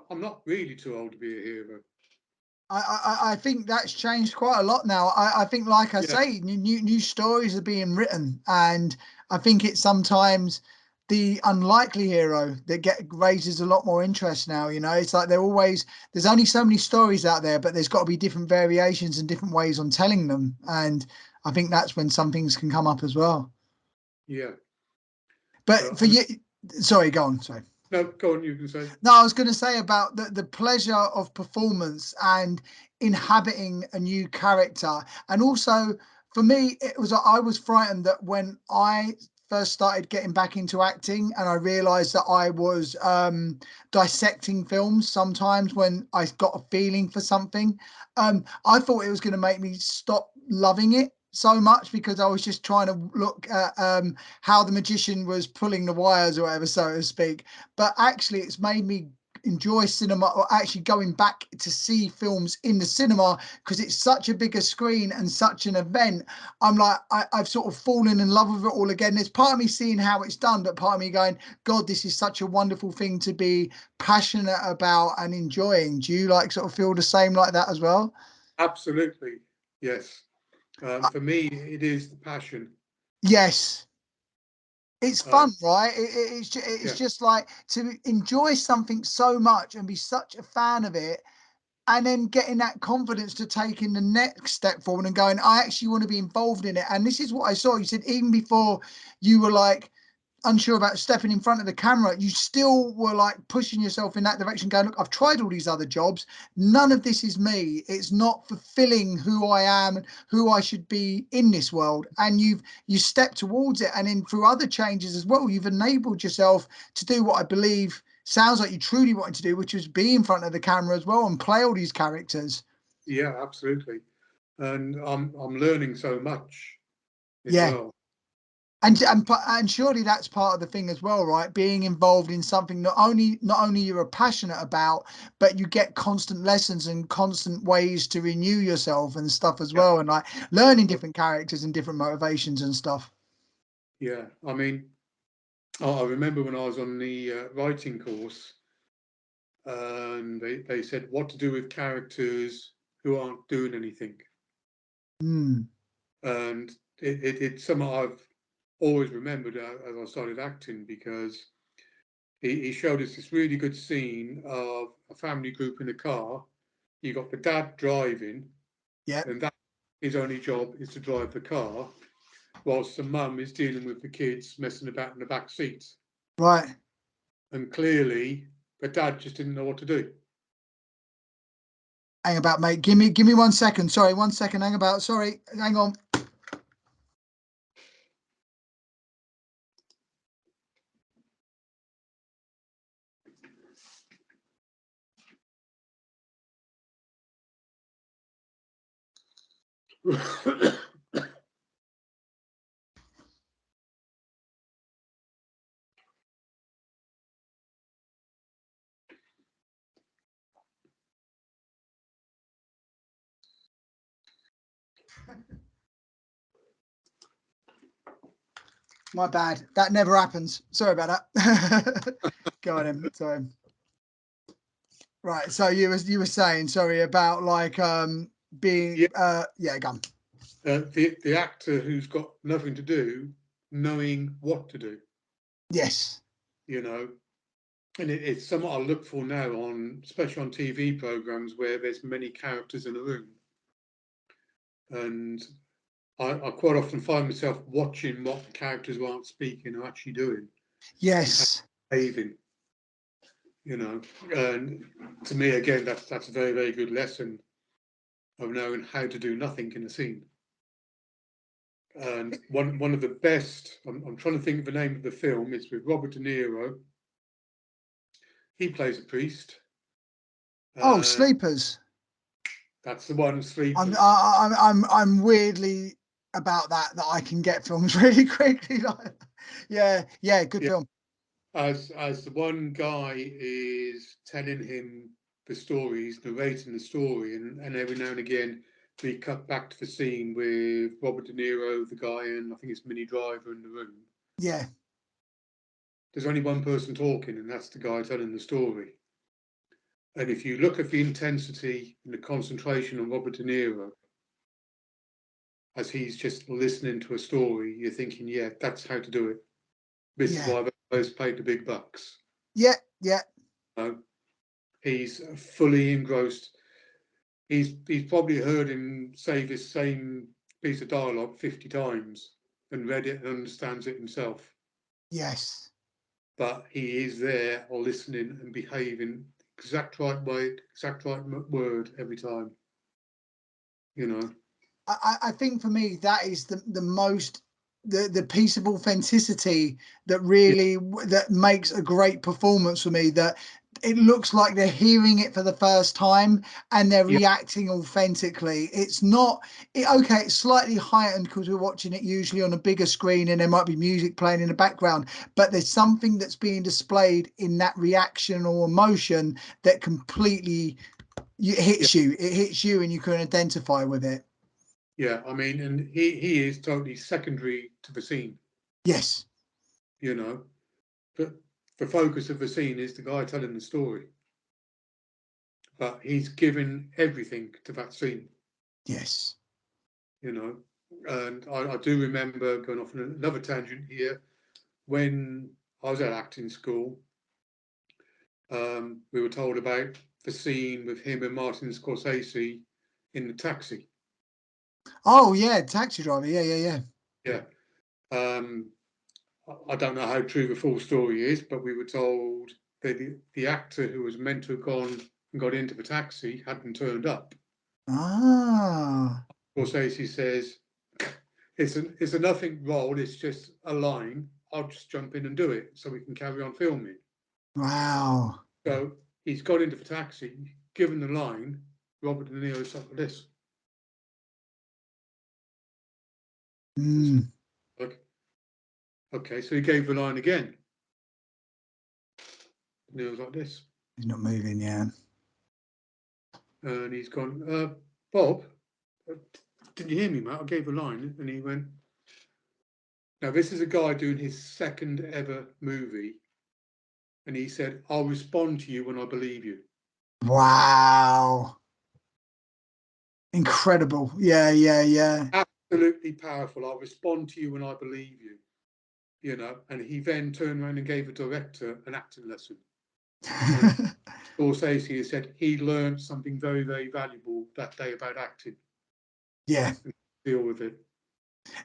I'm not really too old to be a hero. I think that's changed quite a lot now. I think, like I Yeah, say, new stories are being written, and I think it's sometimes the unlikely hero that raises a lot more interest now. It's like there's only so many stories out there, but there's got to be different variations and different ways on telling them, and I think that's when some things can come up as well. yeah. But So, for you, sorry, go on. Sorry. no, go on, you can say. No, I was going to say about the pleasure of performance and inhabiting a new character. And also for me, it was, I was frightened that when I first started getting back into acting and I realized that I was dissecting films sometimes when I got a feeling for something, I thought it was going to make me stop loving it so much because I was just trying to look at how the magician was pulling the wires or whatever, so to speak. But actually it's made me enjoy cinema, or actually going back to see films in the cinema because it's such a bigger screen and such an event. I'm like, I've sort of fallen in love with it all again. There's part of me seeing how it's done, but part of me going, God, this is such a wonderful thing to be passionate about and enjoying. Do you like sort of feel the same like that as well? Absolutely, yes. For me, it is the passion. Yes. It's Uh, fun, right? It's yeah, just like to enjoy something so much and be such a fan of it, and then getting that confidence to taking the next step forward and going, I actually want to be involved in it. And this is what I saw. You said even before you were like unsure about stepping in front of the camera, you still were like pushing yourself in that direction, going, look, I've tried all these other jobs. None of this is me. It's not fulfilling who I am and who I should be in this world. And you step towards it. And then through other changes as well, you've enabled yourself to do what I believe sounds like you truly wanted to do, which was be in front of the camera as well and play all these characters. Yeah, absolutely. And I'm learning so much as Yeah. well. And surely that's part of the thing as well, right? Being involved in something not only you're passionate about, but you get constant lessons and constant ways to renew yourself and stuff as Yeah. well, and like learning different characters and different motivations and stuff. Yeah, I mean, I remember when I was on the writing course, and they said what to do with characters who aren't doing anything. Mm. And it's something I've always remembered as I started acting, because he showed us this really good scene of a family group in a car. You got the dad driving, Yeah. and that his only job is to drive the car, whilst the mum is dealing with the kids messing about in the back seat. Right. And clearly, the dad just didn't know what to do. Hang about, mate. Give me 1 second. Sorry, 1 second. Hang about. Sorry. Hang on. My bad. That never happens. Sorry about that. Go on then. Sorry. Right. So you were saying, sorry, about like being yeah, go on. The actor who's got nothing to do, knowing what to do, Yes. you know. And it's something I look for now, especially on TV programs where there's many characters in a room. And I quite often find myself watching what the characters who aren't speaking are actually doing and how Yes. they're behaving, you know. And to me, again, that's a very, very good lesson of knowing how to do nothing in a scene. And one of the best, I'm trying to think of the name of the film. It's with Robert De Niro. He plays a priest. Oh, Sleepers. That's the one, I'm Sleepers. I, I'm weirdly about that I can get films really quickly. Like, yeah, good Yeah, film. as the one guy is telling him the story, he's narrating the story, and every now and again we cut back to the scene with Robert De Niro, the guy, and I think it's Minnie Driver in the room. Yeah. There's only one person talking, and that's the guy telling the story. And if you look at the intensity and the concentration on Robert De Niro as he's just listening to a story, you're thinking, yeah, that's how to do it. This is Yeah. why those paid the big bucks. Yeah. He's fully engrossed. He's probably heard him say this same piece of dialogue 50 times and read it and understands it himself. Yes. But he is there or listening and behaving exact right way, exact right word every time. You know. I think for me that is the most the piece of authenticity that Yeah, really that makes a great performance for me, that it looks like they're hearing it for the first time and they're yeah, reacting authentically. It's not okay, it's slightly heightened because we're watching it usually on a bigger screen and there might be music playing in the background, but there's something that's being displayed in that reaction or emotion that completely yeah, it hits you and you can identify with it. yeah. I mean, and he is totally secondary to the scene. Yes. You know, but the focus of the scene is the guy telling the story. But he's given everything to that scene. Yes. You know, and I do remember going off on another tangent here. When I was at acting school, we were told about the scene with him and Martin Scorsese in the taxi. Oh yeah, Taxi Driver. Yeah. Yeah. Um, I don't know how true the full story is, but we were told that the actor who was meant to have gone and got into the taxi hadn't turned up. Ah. Scorsese says, it's a nothing role, it's just a line. I'll just jump in and do it so we can carry on filming. Wow. So he's got into the taxi, given the line, Robert De Niro's up for this. Mm. Okay, so he gave the line again. De Niro's like this. He's not moving, yeah. And he's gone, Bob, did you hear me, mate? I gave a line. And he went, now this is a guy doing his second ever movie. And he said, I'll respond to you when I believe you. Wow. Incredible. Yeah, yeah, yeah. Absolutely powerful. I'll respond to you when I believe you. You know, and he then turned around and gave a director an acting lesson. And Scorsese said he learned something very, very valuable that day about acting. Yeah. Deal with it.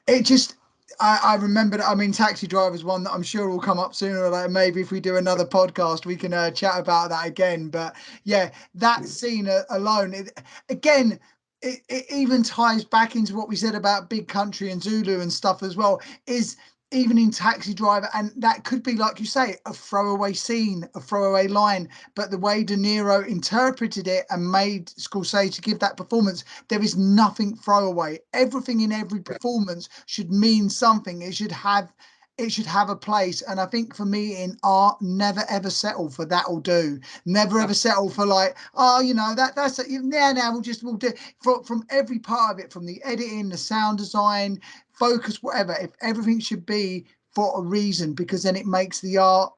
It just, I remember that. I mean, Taxi Driver's one that I'm sure will come up sooner or later. Maybe if we do another podcast, we can chat about that again. But yeah, that scene alone, again, it even ties back into what we said about Big Country and Zulu and stuff as well, is even in Taxi Driver, and that could be, like you say, a throwaway scene, a throwaway line, but the way De Niro interpreted it and made Scorsese give that performance, there is nothing throwaway. Everything in every performance should mean something. It should have a place. And I think for me in art, never ever settle for that'll do. Never ever settle for like, oh, you know, that's it. Yeah, now we'll do from every part of it, from the editing, the sound design, focus, whatever. If everything should be for a reason, because then it makes the art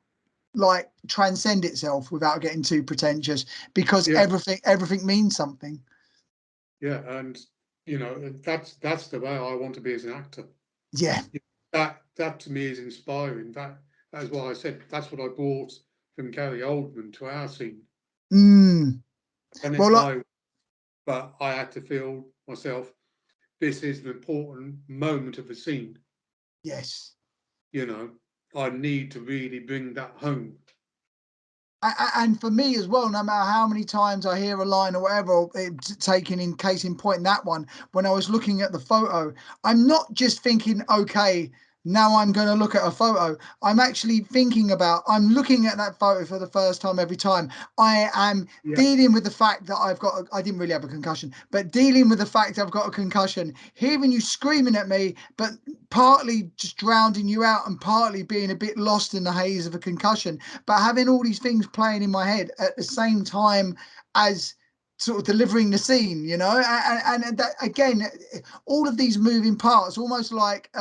like transcend itself without getting too pretentious, because everything means something. Yeah, and you know, that's the way I want to be as an actor. Yeah. That to me is inspiring. That's why I said that's what I brought from Gary Oldman to our scene. Mm. And it's Well, but I had to feel myself, this is an important moment of the scene. yes. You know, I need to really bring that home. And for me as well, no matter how many times I hear a line or whatever, taken in case in point, that one, when I was looking at the photo, I'm not just thinking, okay, now I'm going to look at a photo. I'm actually thinking about, I'm looking at that photo for the first time every time. I am dealing with the fact that I didn't really have a concussion, but dealing with the fact that I've got a concussion, hearing you screaming at me, but partly just drowning you out and partly being a bit lost in the haze of a concussion, but having all these things playing in my head at the same time as sort of delivering the scene, you know, and that, again, all of these moving parts, almost like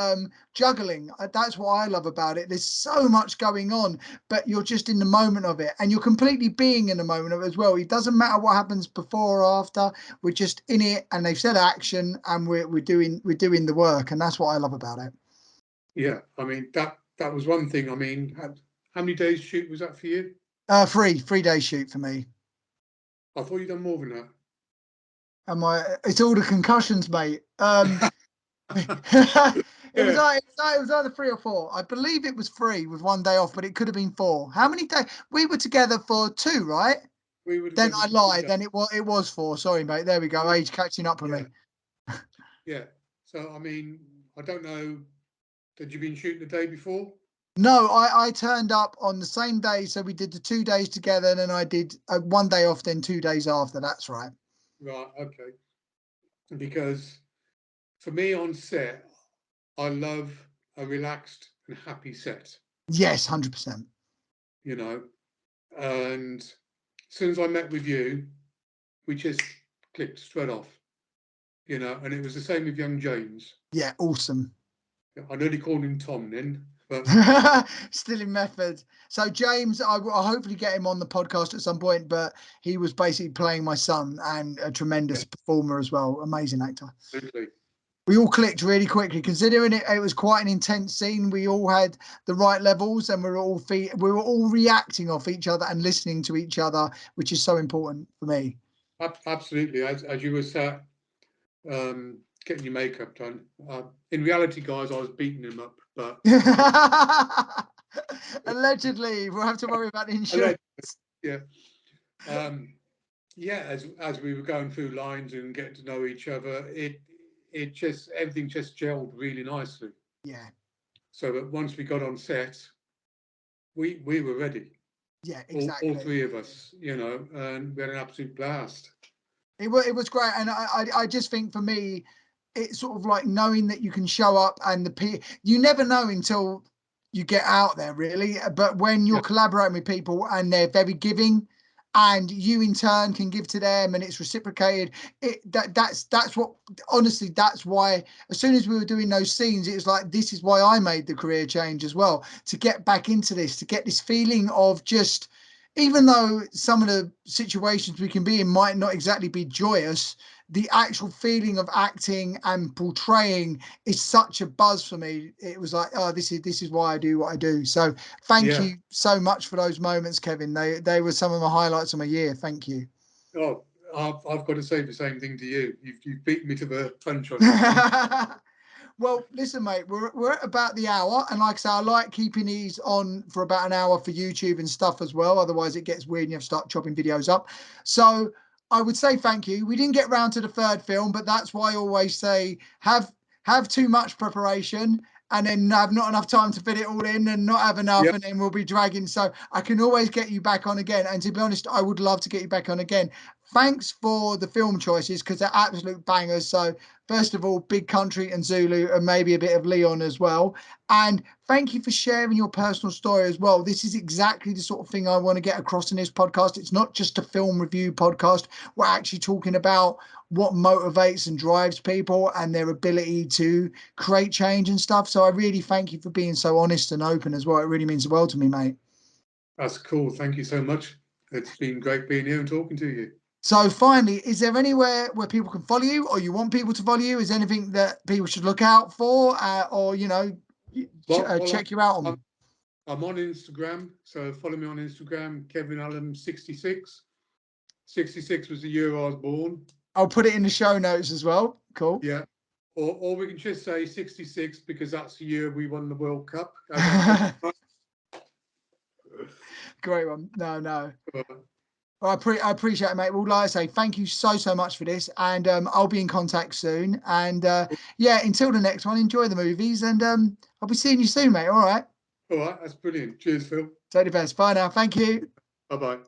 juggling. That's what I love about it. There's so much going on, but you're just in the moment of it, and you're completely being in the moment of it as well. It doesn't matter what happens before or after. We're just in it, and they've said action, and we're doing the work, and that's what I love about it. Yeah, I mean that was one thing. I mean, how many days shoot was that for you? 3 day shoot for me. I thought you'd done more than that. It's all the concussions, mate. It was either 3 or 4. I believe it was 3 with 1 day off, but it could have been 4. How many days? We were together for 2, right? We were Then together I for 2 lied. days. Then it was 4. Sorry, mate. There we go. Age catching up with me. Yeah. So I mean, I don't know. Had you been shooting the day before? No, I turned up on the same day, so we did the 2 days together, and then I did 1 day off, then 2 days after. That's right. Right. Okay. Because for me on set, I love a relaxed and happy set. Yes, 100%. You know, and as soon as I met with you, we just clicked straight off. You know, and it was the same with young James. Yeah, awesome. I nearly called him Tom then, but still in method. So James, I'll hopefully get him on the podcast at some point, but he was basically playing my son and a tremendous performer as well. Amazing actor. absolutely. We all clicked really quickly, considering it was quite an intense scene. We all had the right levels, and we were all reacting off each other and listening to each other, which is so important for me. Absolutely. As you were getting your makeup done. In reality, guys, I was beating him up, but allegedly, we'll have to worry about the insurance. yeah. Yeah, as we were going through lines and getting to know each other, it just everything just gelled really nicely. Yeah. So that once we got on set, we were ready. Yeah, All exactly. three of us, you know, and we had an absolute blast. It was great, and I just think for me, it's sort of like knowing that you can show up and you never know until you get out there, really. But when you're Yeah, collaborating with people and they're very giving, and you in turn can give to them, and it's reciprocated, that's what, honestly, that's why as soon as we were doing those scenes, it was like, this is why I made the career change as well, to get back into this, to get this feeling of just, even though some of the situations we can be in might not exactly be joyous, the actual feeling of acting and portraying is such a buzz for me. It was like, oh, this is why I do what I do. So thank yeah. you so much for those moments, Kevin. They were some of the highlights of my year. Thank you. Oh, I've got to say the same thing to you. You've beaten me to the punch on that one. Well, listen, mate, we're at about the hour, and like I say, I like keeping these on for about an hour for YouTube and stuff as well. Otherwise, it gets weird and you have to start chopping videos up. So I would say thank you. We didn't get round to the third film, but that's why I always say have too much preparation and then have not enough time to fit it all in, and not have enough, Yeah, and then we'll be dragging. So I can always get you back on again. And to be honest, I would love to get you back on again. Thanks for the film choices, because they're absolute bangers. So first of all, Big Country and Zulu, and maybe a bit of Leon as well. And thank you for sharing your personal story as well. This is exactly the sort of thing I want to get across in this podcast. It's not just a film review podcast. We're actually talking about what motivates and drives people and their ability to create change and stuff. So I really thank you for being so honest and open as well. It really means the world to me, mate. that's cool. Thank you so much. It's been great being here and talking to you. So finally, is there anywhere where people can follow you, or you want people to follow you? Is there anything that people should look out for, or Well, check you out on? I'm on Instagram, so follow me on Instagram, Kevin Allam 66. 66 was the year I was born. I'll put it in the show notes as well. Cool. Yeah. Or we can just say 66 because that's the year we won the World Cup. As Great one. No. uh, Well, I appreciate it, mate. Well, like I say, thank you so much for this, and I'll be in contact soon. And yeah, until the next one, enjoy the movies, and I'll be seeing you soon, mate. All right. all right, that's brilliant. Cheers, Phil. Take the best. Bye now. Thank you. Bye bye.